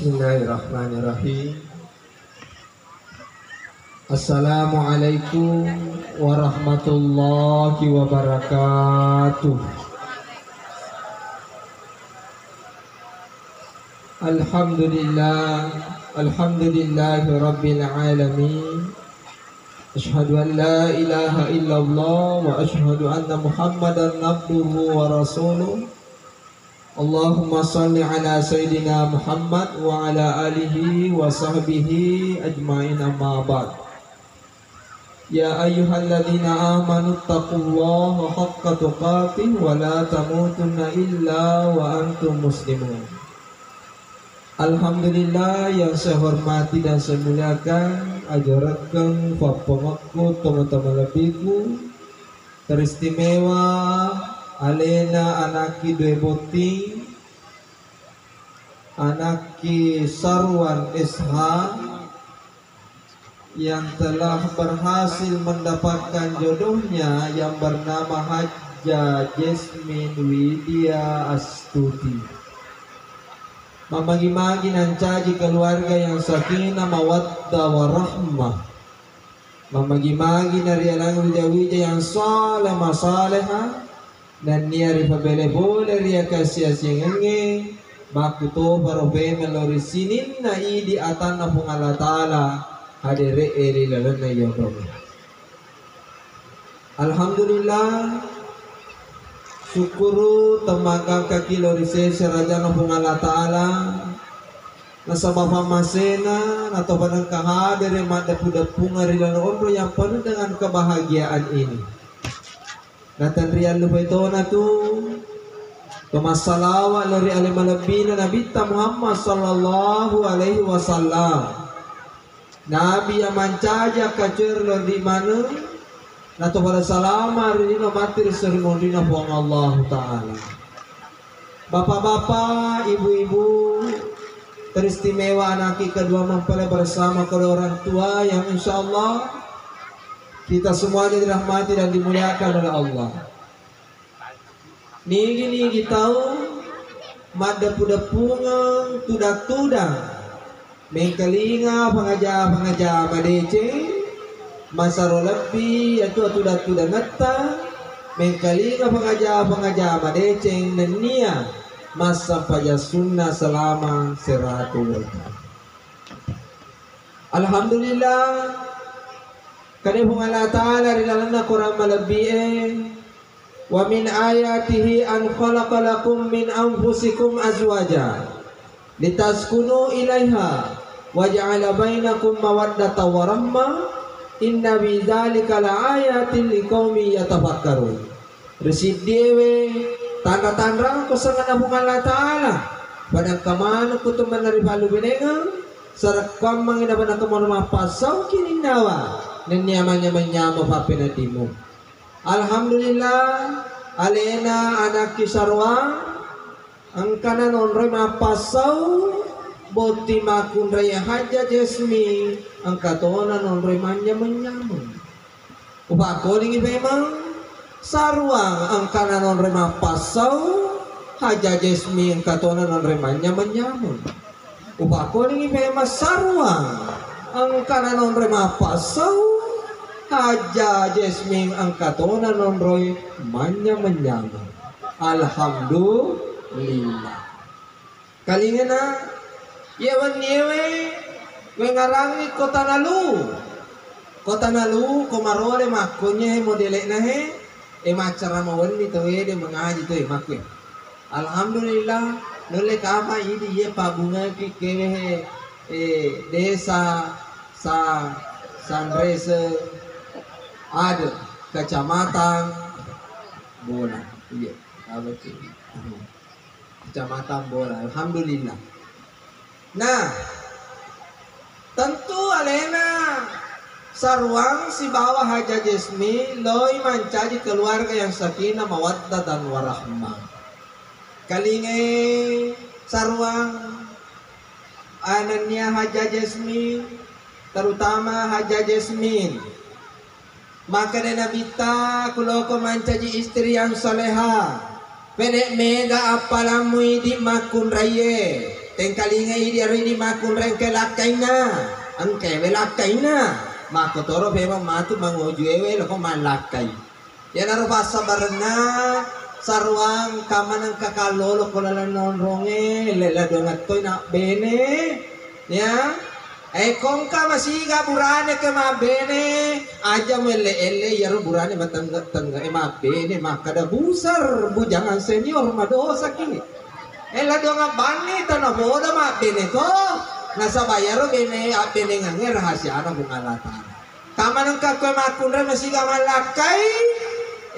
Bismillahirrahmanirrahim. Assalamualaikum warahmatullahi wabarakatuh. Alhamdulillahi rabbil alamin. Asyhadu an la ilaha illallah wa asyhadu anna Muhammadan abduhu wa rasuluh. Allahumma salli ala Sayyidina Muhammad wa ala alihi wa sahbihi ajma'in, amma ba'd. Ya ayyuhalladzina amanu taqullaha haqqa tuqatih wa la tamutunna illa wa antum muslimun. Alhamdulillah yang saya hormati dan saya muliakan, ajaratkan fapangakku teman-teman lebihku teristimewa alena anaki dua boting anaki Sarwan Isha yang telah berhasil mendapatkan jodohnya yang bernama Hajjah Jasmine Widya Astuti. Mamagi-magi nancaji keluarga yang sakinah mawaddah warahmah. Mamagi-magi narialang wija-wija yang saleh masaleha dan niari pabele boleh ria kasih asyengenge makuto parobe melori sinin na idi atana pung Allah Ta'ala hadere eri lalan na yodong. Alhamdulillah syukuru temagang kaki lori serajana pung Allah Ta'ala nasa mafamasena atau padang kahadere madapu-dapu ngarilan ondo yang penuh dengan kebahagiaan ini. Natan riyan lupa ito na tu Tumasalawa lori alimalabina Nabita Muhammad sallallahu alaihi wasallam. Nabi yang mancaja kacir lori mana nato pada salama rinino matir serimondina puang Allah Ta'ala. Bapak-bapak, ibu-ibu teristimewa anaki kedua mempelai bersama kedua orang tua yang insya Allah kita semuanya dirahmati dan dimuliakan oleh Allah. Nigi tahu madapu-dapungan tudak-tudak mengkelinga pengaja madece masaro lebih yaitu tudak-tudak neta mengkelinga pengaja madece nenia masa paya sunnah selama 100 tahun. Alhamdulillah kadang Allah Ta'ala di dalamnya Quran malabi'e wa min ayatihi an khalaqalakum min anfusikum azwaja litaskunu ilaiha wa ja'ala bainakum mawaddata wa rahmah inna bi dzalika laayatin liqaumin yatafakkarun. Resid dewe tanda-tanda kesengan Allah Ta'ala padang kamana kutu manaribalu benenga sarakam mangina pada kemana pasau kini nawa dan nyamannya menyama papinatimu. Alhamdulillah alena anak kisarwa angkana nonre mapasau boti makun raya Hajjah Jasmine angkatona nonre manya menyamun. Upakoling memang sarwang angkana nonre mapasau Hajjah Jasmine angkatona nonre manya menyamun. Upakoling memang sarwang angkana nonre mapasau Hajjah Jasmine angkatona nonroy manya menyama. Alhamdulillah. Kalingena yewan yewe wengarangi kota nalu komarole makonya modele nahe macara mawan ni towe de mengaji towe makwe. Alhamdulillah nole kama ini ye pabunga ki kewe desa sa Sanrese ada kecamatan Bola, iya, kecamatan Bola. Alhamdulillah. Nah, tentu alena sarwang si bawah Hajjah Jasmine loi mancaji keluarga yang sakinah mawaddah dan warahmah. Kalinge sarwang anaknya Hajjah Jasmine terutama Hajjah Jasmine maka nabita kuloko mancaji istri yang soleha pedek mega apalamu di makun raye tengkalinga ini hari ini makun rengke lakai na, angke lakai na, mako toro bema matu mangoju ewe loko malakai. Ya naro basa barna sarwang kamanang kakalolo kolala nonronge lela dongat toy na bene, ya. Kong ka masiga burane ke mabene aja mele yaro burane matangga mabene makada busar bujangan senior madosa ki ela donga bani tanah boda mabene to nasa bayaro bene abene ngange rahasia ana bungalata kamanang ka ko makunre masiga malakai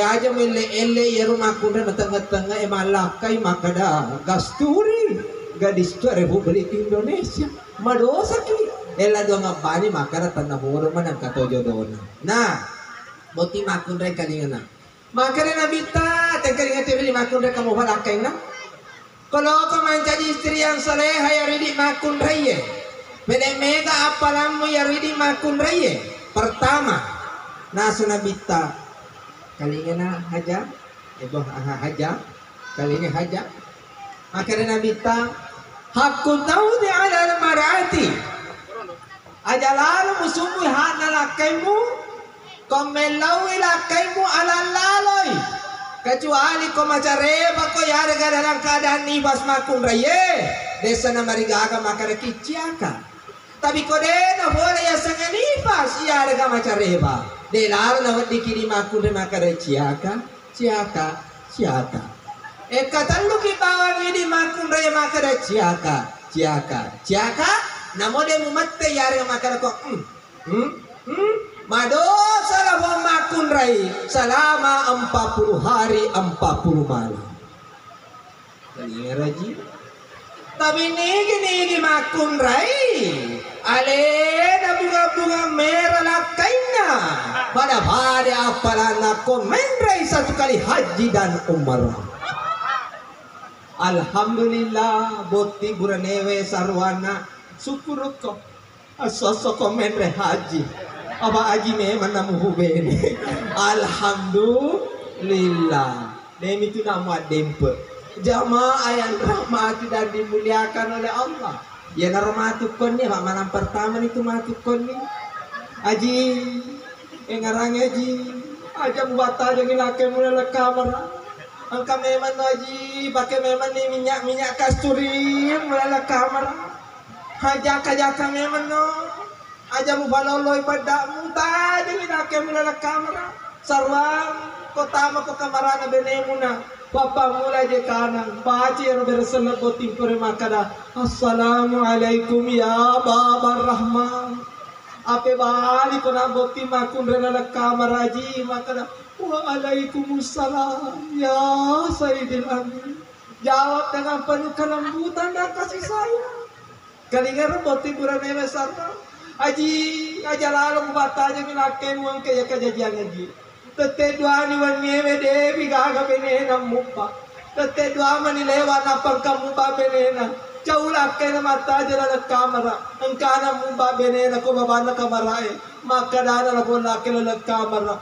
aja mele yaro makunre matangga malakai makada gasturi gadis tu Republik Indonesia madosa ki ela do nga bani makara tanah horo man ang katojo doon. Nah, boti makun rin kalinga na. Makara na bita, tengkalinga tiri makun rin kamu halakay na. Kalau kau menjadi istri yang saleh, yaridi makun rin. Pede mega apalan mo yaridi makun rin. Pertama, naso na bita, kalinga na haja, haja, kalinga haja. Makara na bita, hakun tahu di ala marati. Aja lalu musumu hana lakaimu komelawi lakaimu ala laloi kecuali kau macareba kau yare dalam keadaan nibas makun raye desa na marigaga makara kiciaka tapi kau dena boleh ya sangat nibas yare ga macareba de lalu na dikiri makun de makara ciaka katan lu kibawang ini makun raye makara ciaka namo de mumatte yare makara ko madosa lah makun rai selama 40 hari 40 malam. Kali raji. Tapi nigi makun rai ale na bunga merah lakaina pada apalana komen rai satu kali haji dan umrah. Alhamdulillah boti buranewe sarwana syukur kok sosok komen haji apa haji memang namu hubene alhamdulillah demi itu nama dempe jamaah yang rahmati dan dimuliakan oleh Allah ya narmatukon nih pak malam pertama itu matukon nih haji ngarang haji aja buat aja ngilake mulai kamera angka memang haji pakai memang nih minyak kasturi mulai kamera Hajaka memang no, aja mu baloloy padamu tadi minake mulai kamera, sarwang kota ko kamera na benemuna, papa mulai je kanan, baci yang bersenat botim kore makada, assalamualaikum ya baba rahman, ape bali ko na botim akun rena kamera ji makada, waalaikumsalam ya sayyidil amin, jawab dengan penuh kelembutan dan kasih sayang. Kalinga boti burane sarta aji aja lalu batanya minake muang kaya kajajian aji tete dua ni wanyeme devi gaga benena mumpa tete dua mani lewa napang kamu ba benena caulak kena mata jala kamera engkana mumpa benena ko babana kamera maka dana la bola kela kamera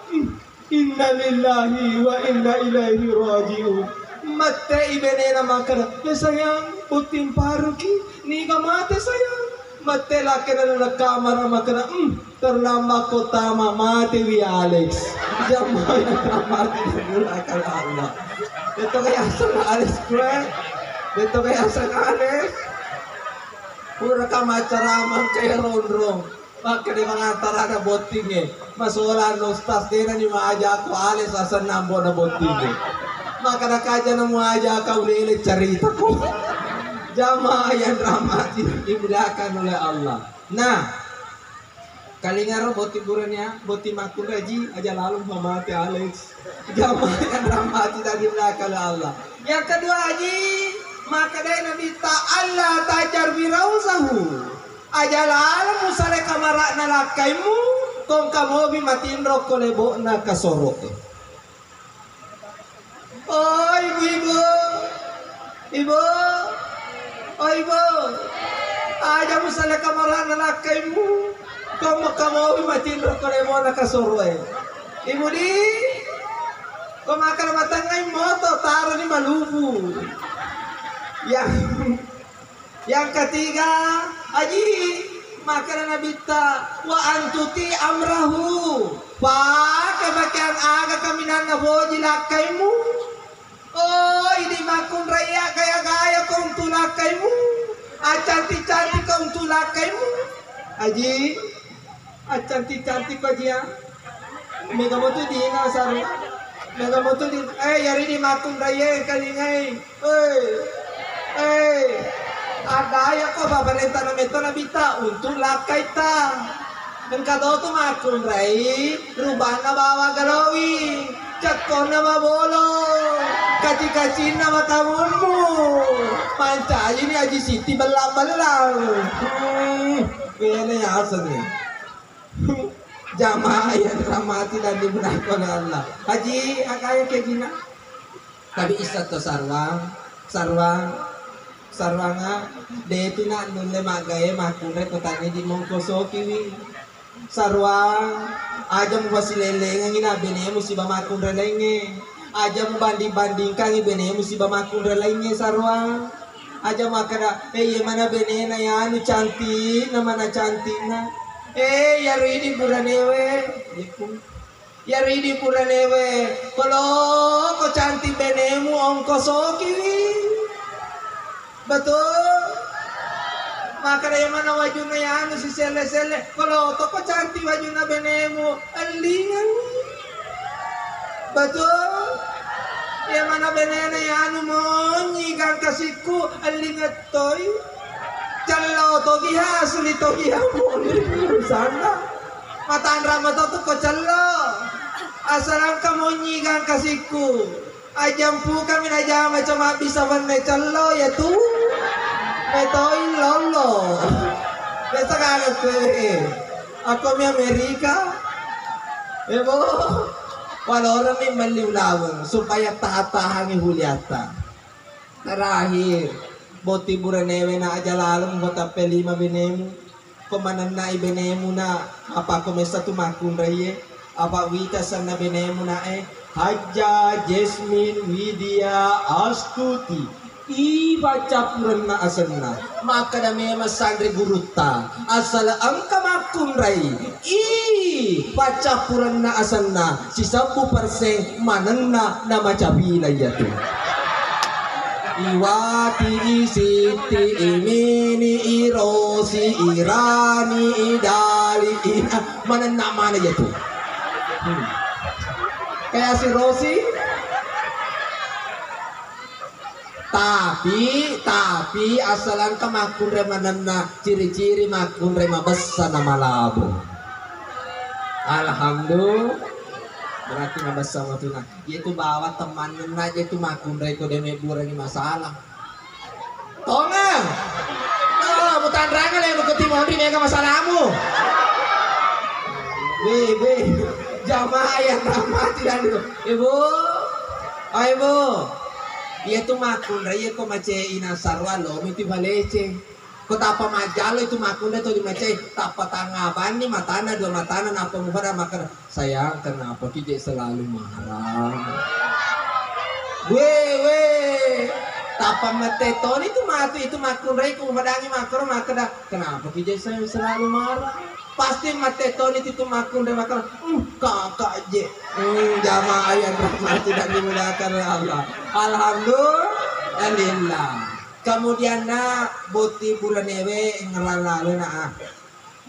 inna lillahi wa inna ilaihi rajiun mate ibenena makara ya sayang puting paruki ni mate sayang mate lakena na kamera makara terlama kota mate wi Alex jamay na mate na kala Allah dito kaya sa Alex pura ka macaraman kaya ronrong maka di mga antara na boting masulan no stas din na maaja ako Alex asan nambo na boting maka nakaja na maaja ka ulilit carita ko jamaah yang rahmati dimuliakan oleh Allah. Nah, kalingaro boti burannya, boti makun raji aja lalu mamati Alex. Jamaah yang rahmati dan dimuliakan oleh Allah. Yang kedua haji, maka dari Nabi Allah tajar wirausahu. Aja lalu musale kamarak na lakaimu, kong kamu matiin rokok lebo na kasorok. Oh ibu. Oh ibu, aja musala kamara na lakaimu, kamu matiin rokok lebo na kasorok. Ibu di, kau makan matangay moto taro ni malubu. Yang ketiga, aji makanan nabita wa antuti amrahu. Pakai bagian aga kami nana boji lakaimu. Oh, ini makun raya gaya-gaya kau untuk lakaimu. Cantik-cantik kau untuk lakaimu. Aji, cantik-cantik kau dia. Mega motu di na saru. Mega motu di. Yari di makun raya kali ngai. Ada ya kau babalenta na meto na bita untuk lakai ta. Dan kado tu makun rai, rubah na bawa galawi, cakon na mabolo, kaci-kacin na matamunmu. Panca ini aji siti belang-belang. Kayaknya ya asal nih. Jamaah yang ramati dan dibenarkan oleh Allah. Haji, agaknya kayak gini. Tapi isat to sarwanga detu na nunde magaye makune kotane di mongkoso kiwi. Sarwang aja mu basileleng ngina bene musibah makun relenge. Aja mu banding-bandingkan bene musibah makun relenge sarwang. Aja makana mana bene na ya anu cantik na mana cantik na. Yari di buranewe. Yari di buranewe. Kalau ko cantik benemu ongkoso kiwi. Betul. Maka yang mana wajuna yang si sele-sele. Kalau toko cantik wajuna benemu alingan. Betul. Yang mana benena yang monyikan kasihku alingat toy. Calo togi hasuli togi hamon sana. Mataan rama to ko calo. Asalan kamu nyikan kasihku. Ajampu kami aja macam bisa warna calo ya tuh. Metoi lolo. Besa kagak kue. Aku mi Amerika. Ebo. Walau orang mi meliulawang supaya tahan huliata. Terakhir, boti buranewe na aja lalu bota pelima benemu. Komanan na ibenemu na apa komesa tu makun raye. Apa wita sana benemu na Haja Jasmine Widya Astuti baca purna asanna maka da mema sandri guruta asal angka makun rai baca purna asanna si 10% manenna nama cabila yatu iwati siti imini irosi irani idali ina manenna mana yatu kayak si Rosi. Tapi asalan ka makun remanan na ciri-ciri makun rema besa na malabo. Alhamdulillah. Berarti na besa mo na. Yaitu bawa teman na yaitu makun re ko deme burang masalah. Tonga. Mutan rangal yang nukuti mo rin ka masalahmu. Be. Jamaah yang ramah tidak itu. Ibu. Dia tu makun raya ko mace ina sarwalo miti valece. Ko tapa majalo itu makun itu di mace tapa tangaban ni matana dua matana napa mubara makan. Sayang kenapa kije selalu marah. We. Tapa mate toni itu matu itu makun raya ko madangi makro makada. Kenapa kije selalu marah? Pasti mate toni itu makun dan makan kakak je jamaah yang rahmat tidak dimudahkan oleh Allah. Alhamdulillah. Kemudian na boti bulan ewe ngelalu na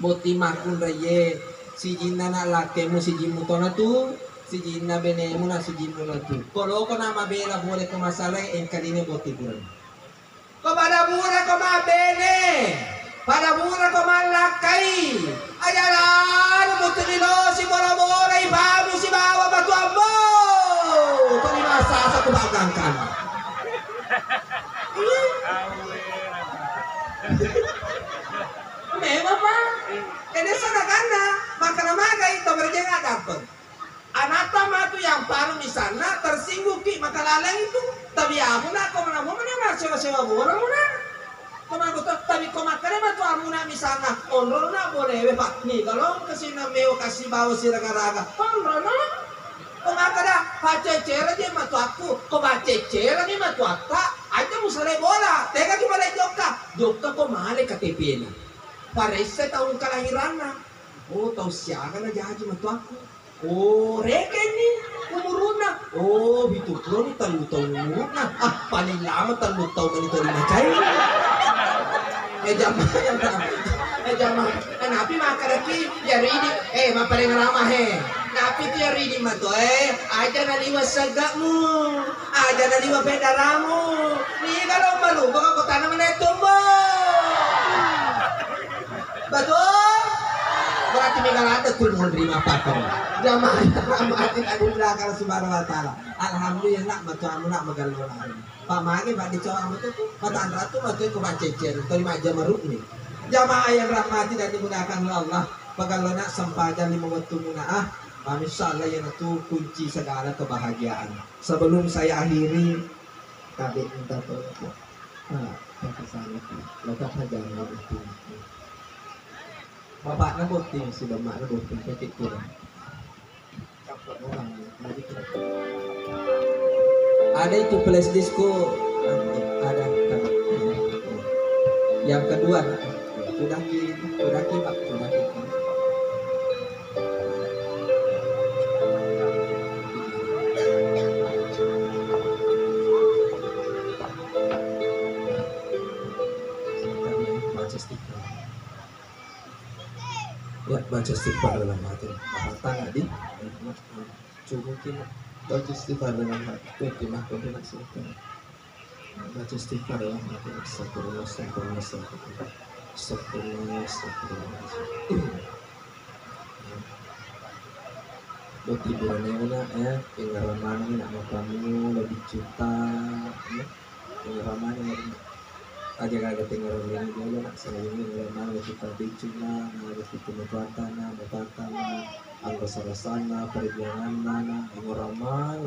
boti makun reye si jinna na lakemu si jimu tona tu si jinna benemu na si jimu na tu. Kalau ko nama bela boleh ke masalah kali ini boti bulan. Kepada bulan ko mabene. Pada mura ko malakai ajaran mutulilo si bola-bola ibamu si bawa batu ambo to di masa satu bagangkan memang pak ini sana kana maka namaga itu berjenga dapat anata matu yang paru misalnya tersinggung ki maka laleng itu tapi aku nak kau mana sewa bola mana tapi komakane matu amuna misana onro na boleh pak nih kalau kesina meo kasih bawa si raga-raga onro na komakada pacecera dia matu aku ko pacecera ni matu akka aja musale bola tega gimana joka Dokter kok mahal KTP na. Paresa tahun kelahiran na. Oh, tahu siapa na jahaji matu aku. Oh, reken ni umuruna. Oh, bitu pro ni talu tahun umuruna. Ah, paling lama talu tahun ni talu macai. Jama. Napi makaraki ya ridi. Maparing ramah Napi tu ya ridi mato aja naliwa sagakmu. Aja naliwa bedaramu. Ni kalau malu baka ko tanam na tumbo. Betul? Berarti megalada tul menerima pakai. Jamaah rahmatin adillah kalau subhanahu wa ta'ala. Alhamdulillah macam nak magalona. Pak magi pak dicoba betul tu. Matan ratu betul ko bacecer. Terima aja maruk ni. Jamaah yang rahmati dan dimudahkan oleh Allah. Pagalona sempadan lima waktu munaah. Insyaallah yang itu kunci segala kebahagiaan. Sebelum saya akhiri, kami minta tolong. Pakai sana. Lekat saja itu. Bapak na bukti, si bapak na bukti, kekit kurang. Ada itu flash disco, ada. Yang kedua, sudah kimak. Ya, baca istighfar dalam hati. Apa tadi? Cukup kita baca istighfar dalam hati. Kita kena istighfar. Baca istighfar dalam hati. Astagfirullah. Buat hiburannya mana ya? Pengalaman ini nak kamu lebih cinta, ya? Pengalaman ini aja kagak tinggal ini dulu nak selain ini mana kita bicara mana kita membatana anggota sana perjuangan mana ingaraman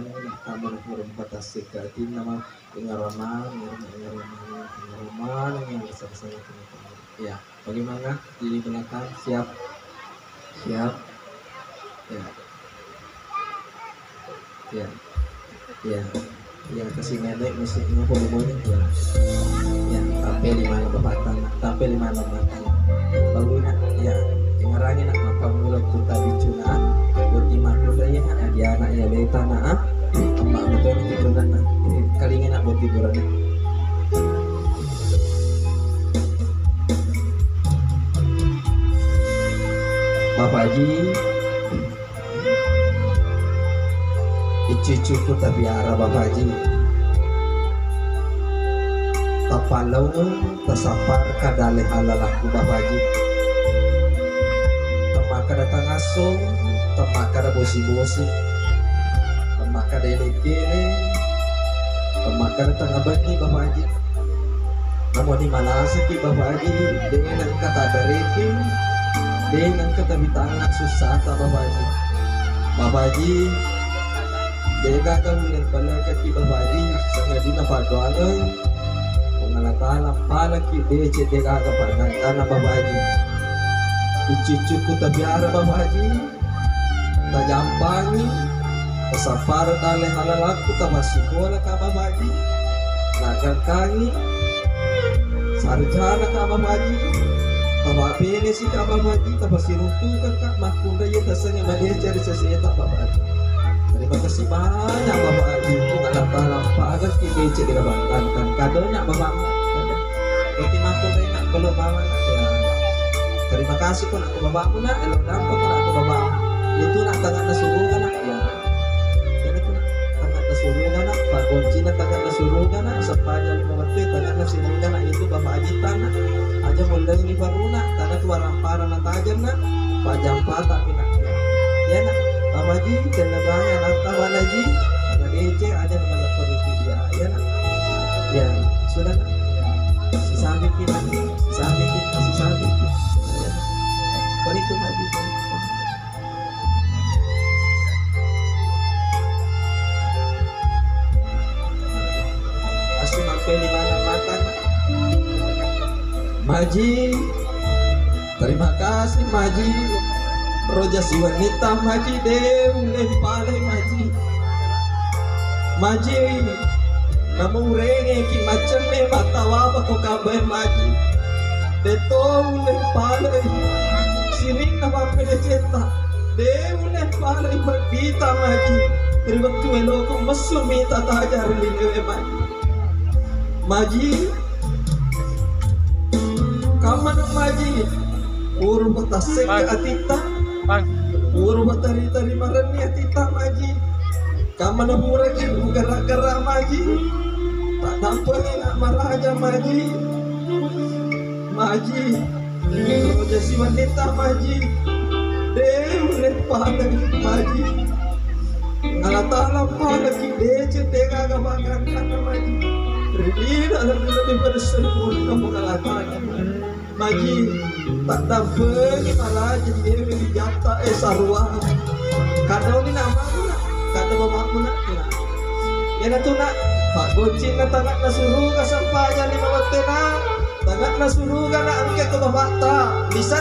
nak kamu nak batas sekatin nama ingaraman yang besar-besar ya bagaimana di belakang siap ya kasih nenek musiknya pembobonya ya tapi lima bapatan tapi lima matan baru nak ya ngerangin nak apa mulut kita bicuna buat dimaklum ya dia anak ya beta nak emak betul tiduran nak kali nak buat tiduran Bapak Haji cucuku tapi arah Bapak Haji tapalau tasapar kadale halalaku Bapak Haji temaka datang asung temaka ada bosi-bosi temaka ada ele-ele temaka datang abadi Bapak Haji namun di mana sakit Bapak Haji dengan kata dariki dengan kata bitangan susah tak Bapak Haji Dega kamu pala kaki babari sangat dina paduangan pengalatan pala ki dece dega kapanan tanah babaji icucuku tabiara babaji tajampangi pasafar dale halalaku tamasikola ka babaji nagangkangi sarjana ka babaji tabapene si ka babaji tabasirutukan ka makunda ya tasanya madia cari seseta babaji. Terima kasih banyak Bapak Haji itu lampa agar kita cek di kan kadonya Bapak Beti makul nak belum bawa ya. Terima kasih pun aku Bapak nak elok dapat pun aku Bapak itu nak tangan nasuruh kan ya. Jadi pun tangan nasuruh kan Pak Gonci nak tangan nasuruh kan sepanjang 5 waktu tangan nasuruh kan itu Bapak Haji tanah aja mulai ini baru nak tanah keluar ramparan nak tajam nak Pak Jampa tapi nak ya nak Bapak Haji dan banyak nafkah Haji ada DC ada nama perutnya dia ya nak ya sudah nak si sambil kita berikum Haji asli mampir di mana mata Maji terima kasih Maji Roja si wanita Maji deh lempale Maji namun renge ki macam ne matawa ko kabay maji deto ulen palay sining na mapede ceta de ulen palay berbita maji ribatu elo ko masumita tajar linewe maji kamana maji uru batasek atita uru batari tari marani atita maji kamana muragi gara-gara maji tak nampak nak maraja maji roja si wanita maji deuleh pada maji alatala pada kidece tega gabangan kana maji ridina lebih bersempurna mengalatana maji tak nampak maraja dewe jata sarwa kadau ni nama kata mamaku nak ya na tu nak pak bocin na tangat na suruh ka sampaya 5 waktu na tangat na suruh ka na angke ke bapak ta bisa